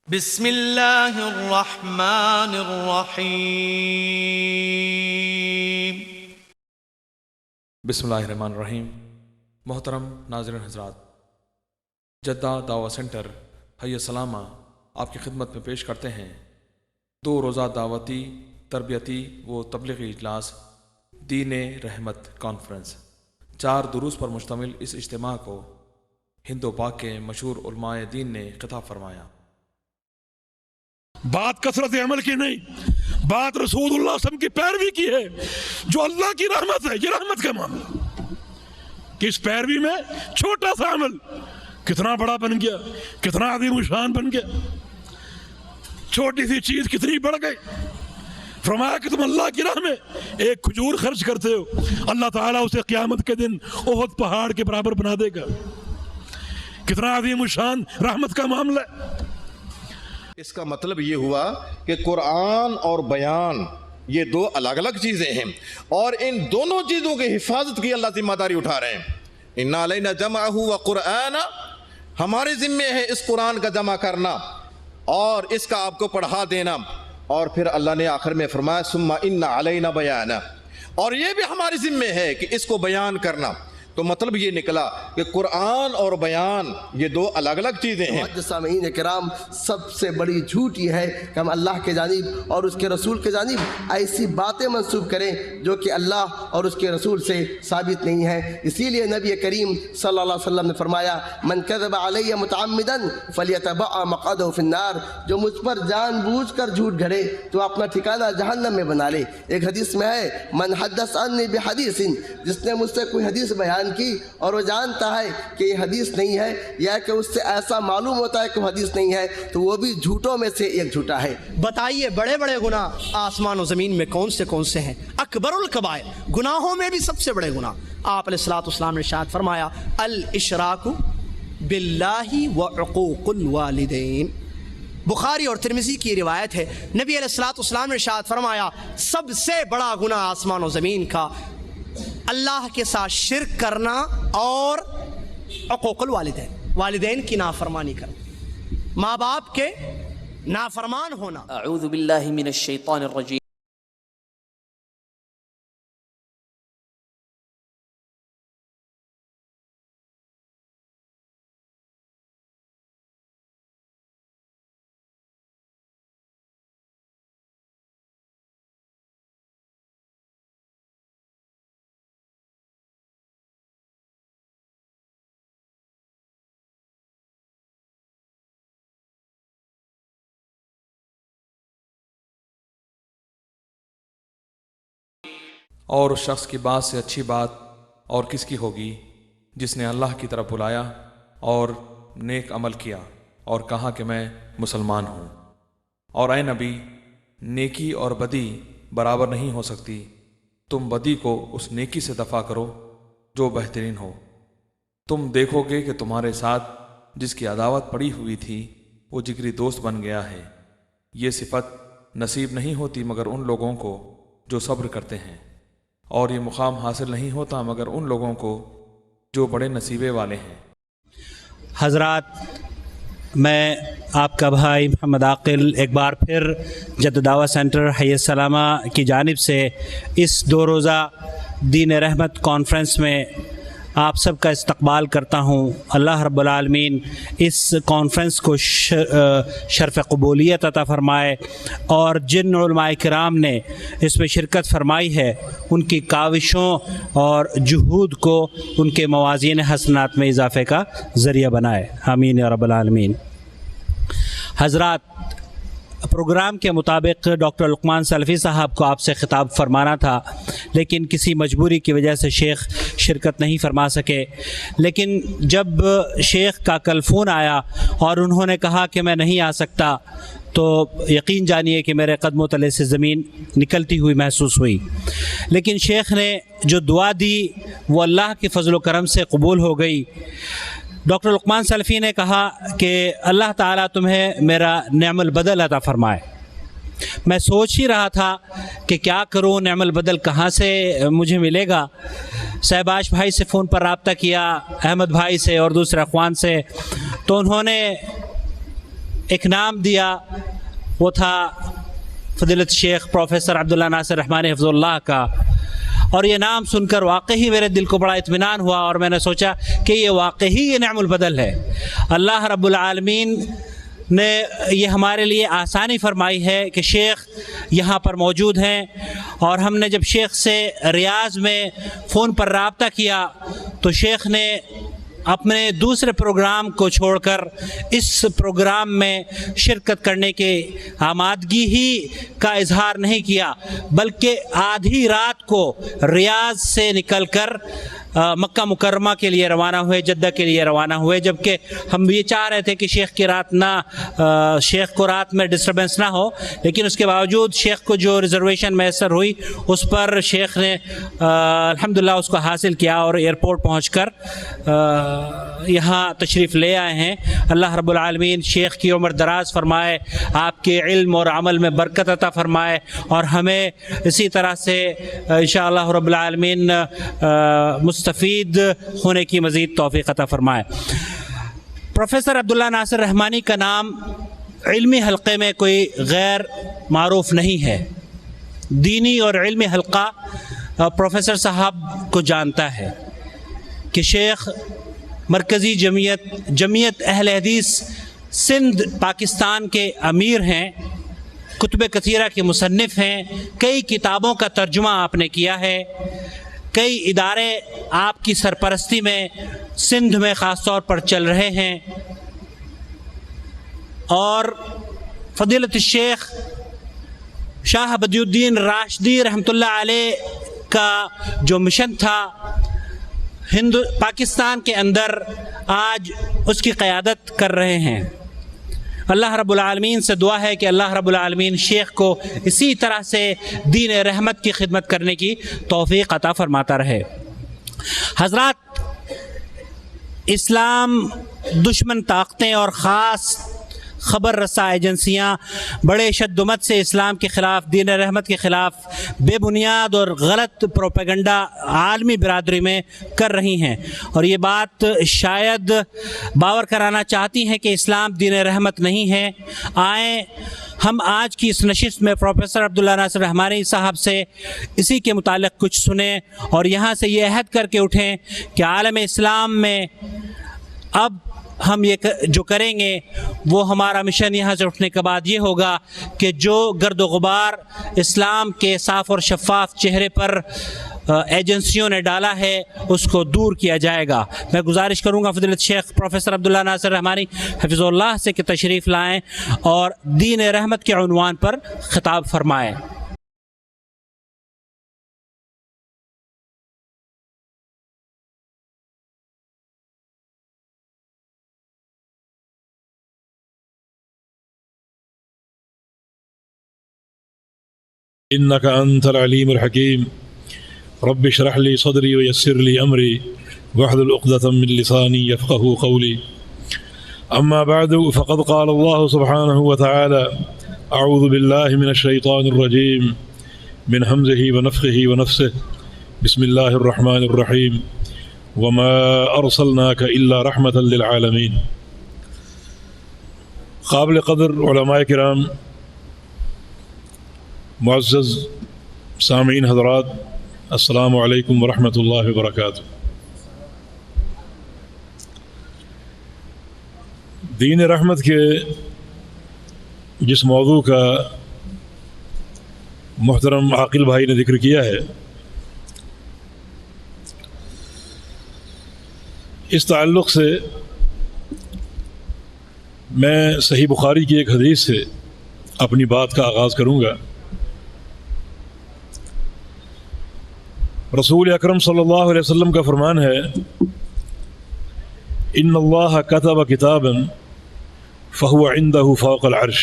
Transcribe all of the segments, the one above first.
بسم اللہ الرحمن الرحیم۔ بسم اللہ الرحمن الرحیم۔ محترم ناظرین حضرات، جدہ دعوت سینٹر حی السلامہ آپ کی خدمت میں پیش کرتے ہیں 2 روزہ دعوتی تربیتی و تبلیغی اجلاس دین رحمت کانفرنس۔ 4 دروس پر مشتمل اس اجتماع کو ہند و پاک کے مشہور علماء دین نے خطاب فرمایا۔ بات کثرت عمل کی نہیں، بات رسول اللہ صلی اللہ علیہ وسلم کی پیروی کی ہے، جو اللہ کی رحمت ہے۔ یہ رحمت کا معاملہ کہ اس پیروی میں چھوٹا سا عمل کتنا بڑا بن گیا، کتنا عظیم الشان بن گیا، چھوٹی سی چیز کتنی بڑھ گئی۔ فرمایا کہ تم اللہ کی راہ میں ایک کھجور خرچ کرتے ہو، اللہ تعالیٰ اسے قیامت کے دن احد پہاڑ کے برابر بنا دے گا۔ کتنا عظیم الشان رحمت کا معاملہ ہے۔ اس کا مطلب یہ ہوا کہ قرآن اور بیان یہ 2 الگ الگ چیزیں ہیں، اور ان دونوں چیزوں کی حفاظت کی اللہ ذمہ داری اٹھا رہے ہیں۔ اِنَّا عَلَيْنَا جَمْعَهُ وَقُرْآنَ، ہمارے ذمے ہے اس قرآن کا جمع کرنا اور اس کا آپ کو پڑھا دینا، اور پھر اللہ نے آخر میں فرمایا ثُمَّ إِنَّ عَلَيْنَا بَيَانَ، اور یہ بھی ہمارے ذمے ہے کہ اس کو بیان کرنا۔ تو مطلب یہ نکلا کہ قرآن اور بیان یہ 2 الگ الگ چیزیں ہیں۔ سامعین کرام، سب سے بڑی جھوٹ یہ ہے کہ ہم اللہ کے جانب اور اس کے رسول کے جانب ایسی باتیں منسوب کریں جو کہ اللہ اور اس کے رسول سے ثابت نہیں ہیں۔ اسی لیے نبی کریم صلی اللہ علیہ وسلم نے فرمایا من کذب علی متعمدا فلیتبع مقعدہ فی النار، جو مجھ پر جان بوجھ کر جھوٹ گھڑے تو اپنا ٹھکانہ جہنم میں بنا لے۔ ایک حدیث میں ہے من حدث عنی بحدیث، جس نے مجھ سے کوئی حدیث بیان کی اور وہ جانتا ہے کہ یہ حدیث نہیں ہے، یا کہ اس سے ایسا معلوم ہوتا ہے کہ وہ حدیث نہیں ہے، تو وہ بھی جھوٹوں میں سے ایک جھوٹا ہے۔ بتائیے بڑے بڑے گناہ آسمان و زمین میں کون سے ہیں؟ اکبر الکبائر، گناہوں میں بھی سب سے بڑے گناہ۔ آپ علیہ الصلوۃ والسلام نے ارشاد فرمایا الاشراک باللہ وعقوق الوالدین۔ بخاری اور ترمذی کی روایت ہے، نبی علیہ الصلوۃ والسلام نے ارشاد فرمایا سب سے بڑا گناہ آسمان و زمین کا اللہ کے ساتھ شرک کرنا اور عقوق الوالدین، والدین کی نافرمانی کرنا، ماں باپ کے نافرمان ہونا۔ اعوذ باللہ من الشیطان الرجیم۔ اور اس شخص کی بات سے اچھی بات اور کس کی ہوگی جس نے اللہ کی طرف بلایا اور نیک عمل کیا اور کہا کہ میں مسلمان ہوں۔ اور اے نبی، نیکی اور بدی برابر نہیں ہو سکتی، تم بدی کو اس نیکی سے دفع کرو جو بہترین ہو۔ تم دیکھو گے کہ تمہارے ساتھ جس کی عداوت پڑی ہوئی تھی وہ جگری دوست بن گیا ہے۔ یہ صفت نصیب نہیں ہوتی مگر ان لوگوں کو جو صبر کرتے ہیں، اور یہ مقام حاصل نہیں ہوتا مگر ان لوگوں کو جو بڑے نصیبے والے ہیں۔ حضرات، میں آپ کا بھائی محمد عاقل ایک بار پھر جدہ دعوت سینٹر حی السلامہ کی جانب سے اس 2 روزہ دین رحمت کانفرنس میں آپ سب کا استقبال کرتا ہوں۔ اللہ رب العالمین اس کانفرنس کو شرف قبولیت عطا فرمائے، اور جن علماء کرام نے اس میں شرکت فرمائی ہے ان کی کاوشوں اور جہود کو ان کے موازین حسنات میں اضافے کا ذریعہ بنائے، آمین یا رب العالمین۔ حضرات، پروگرام کے مطابق ڈاکٹر لقمان سلفی صاحب کو آپ سے خطاب فرمانا تھا، لیکن کسی مجبوری کی وجہ سے شیخ شرکت نہیں فرما سکے۔ لیکن جب شیخ کا کل فون آیا اور انہوں نے کہا کہ میں نہیں آ سکتا، تو یقین جانیے کہ میرے قدموں تلے سے زمین نکلتی ہوئی محسوس ہوئی۔ لیکن شیخ نے جو دعا دی وہ اللہ کے فضل و کرم سے قبول ہو گئی۔ ڈاکٹر لقمان سلفی نے کہا کہ اللہ تعالیٰ تمہیں میرا نعم البدل عطا فرمائے۔ میں سوچ ہی رہا تھا کہ کیا کروں، نعم البدل کہاں سے مجھے ملے گا۔ صاحباش بھائی سے فون پر رابطہ کیا، احمد بھائی سے اور دوسرے اخوان سے، تو انہوں نے ایک نام دیا وہ تھا فضیلت شیخ پروفیسر عبداللہ ناصر رحمانی حفظ اللہ کا، اور یہ نام سن کر واقعی میرے دل کو بڑا اطمینان ہوا، اور میں نے سوچا کہ یہ واقعی یہ نعم البدل ہے۔ اللہ رب العالمین نے یہ ہمارے لیے آسانی فرمائی ہے کہ شیخ یہاں پر موجود ہیں، اور ہم نے جب شیخ سے ریاض میں فون پر رابطہ کیا تو شیخ نے اپنے دوسرے پروگرام کو چھوڑ کر اس پروگرام میں شرکت کرنے کے آمادگی ہی کا اظہار نہیں کیا، بلکہ آدھی رات کو ریاض سے نکل کر مکہ مکرمہ کے لیے روانہ ہوئے، جدہ کے لیے روانہ ہوئے، جبکہ ہم یہ چاہ رہے تھے کہ شیخ کو رات میں ڈسٹربنس نہ ہو، لیکن اس کے باوجود شیخ کو جو ریزرویشن میسر ہوئی اس پر شیخ نے الحمدللہ اس کو حاصل کیا، اور ایئرپورٹ پہنچ کر یہاں تشریف لے آئے ہیں۔ اللہ رب العالمین شیخ کی عمر دراز فرمائے، آپ کے علم اور عمل میں برکت عطا فرمائے، اور ہمیں اسی طرح سے انشاءاللہ رب العالمین مستفید ہونے کی مزید توفیق عطا فرمائے۔ پروفیسر عبداللہ ناصر رحمانی کا نام علمی حلقے میں کوئی غیر معروف نہیں ہے، دینی اور علمی حلقہ پروفیسر صاحب کو جانتا ہے کہ شیخ مرکزی جمعیت اہل حدیث سندھ پاکستان کے امیر ہیں، کتب کثیرہ کے مصنف ہیں، کئی کتابوں کا ترجمہ آپ نے کیا ہے، کئی ادارے آپ کی سرپرستی میں سندھ میں خاص طور پر چل رہے ہیں، اور فضیلت الشیخ شاہ بدی الدین راشدی رحمۃ اللہ علیہ کا جو مشن تھا پاکستان کے اندر، آج اس کی قیادت کر رہے ہیں۔ اللہ رب العالمین سے دعا ہے کہ اللہ رب العالمین شیخ کو اسی طرح سے دین رحمت کی خدمت کرنے کی توفیق عطا فرماتا رہے۔ حضرات، اسلام دشمن طاقتیں اور خاص خبر رساں ایجنسیاں بڑے شدت سے اسلام کے خلاف، دین رحمت کے خلاف بے بنیاد اور غلط پروپیگنڈا عالمی برادری میں کر رہی ہیں، اور یہ بات شاید باور کرانا چاہتی ہیں کہ اسلام دین رحمت نہیں ہے۔ آئیں ہم آج کی اس نشست میں پروفیسر عبداللہ ناصر رحمانی صاحب سے اسی کے متعلق کچھ سنیں، اور یہاں سے یہ عہد کر کے اٹھیں کہ عالم اسلام میں اب ہم یہ جو کریں گے وہ ہمارا مشن یہاں سے اٹھنے کے بعد یہ ہوگا کہ جو گرد و غبار اسلام کے صاف اور شفاف چہرے پر ایجنسیوں نے ڈالا ہے اس کو دور کیا جائے گا۔ میں گزارش کروں گا فضیلت شیخ پروفیسر عبداللہ ناصر رحمانی حفظ اللہ سے کہ تشریف لائیں اور دین رحمت کے عنوان پر خطاب فرمائیں۔ إنك أنت العليم الحكيم رب اشرح لي صدري ويسر لي أمري واحلل عقدة من لساني يفقهوا قولي أما بعد فقد قال الله سبحانه وتعالى أعوذ بالله من الشيطان الرجيم من همزه ونفخه ونفسه بسم الله الرحمن الرحيم وما أرسلناك إلا رحمة للعالمين۔ قابل قدر علماء کرام، معزز سامعین حضرات، السلام علیکم ورحمۃ اللہ وبرکاتہ۔ دین رحمت کے جس موضوع کا محترم عاقل بھائی نے ذکر کیا ہے، اس تعلق سے میں صحیح بخاری کی ایک حدیث سے اپنی بات کا آغاز کروں گا۔ رسول اکرم صلی اللہ علیہ وسلم کا فرمان ہے، ان اللہ کتب کتابا فہو عندہ فوق العرش۔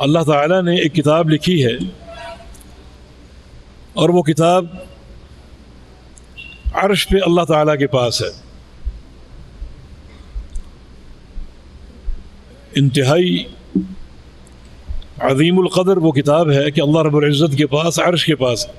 اللہ تعالیٰ نے ایک کتاب لکھی ہے اور وہ کتاب عرش پہ اللہ تعالیٰ کے پاس ہے۔ انتہائی عظیم القدر وہ کتاب ہے کہ اللہ رب العزت کے پاس، عرش کے پاس ہے۔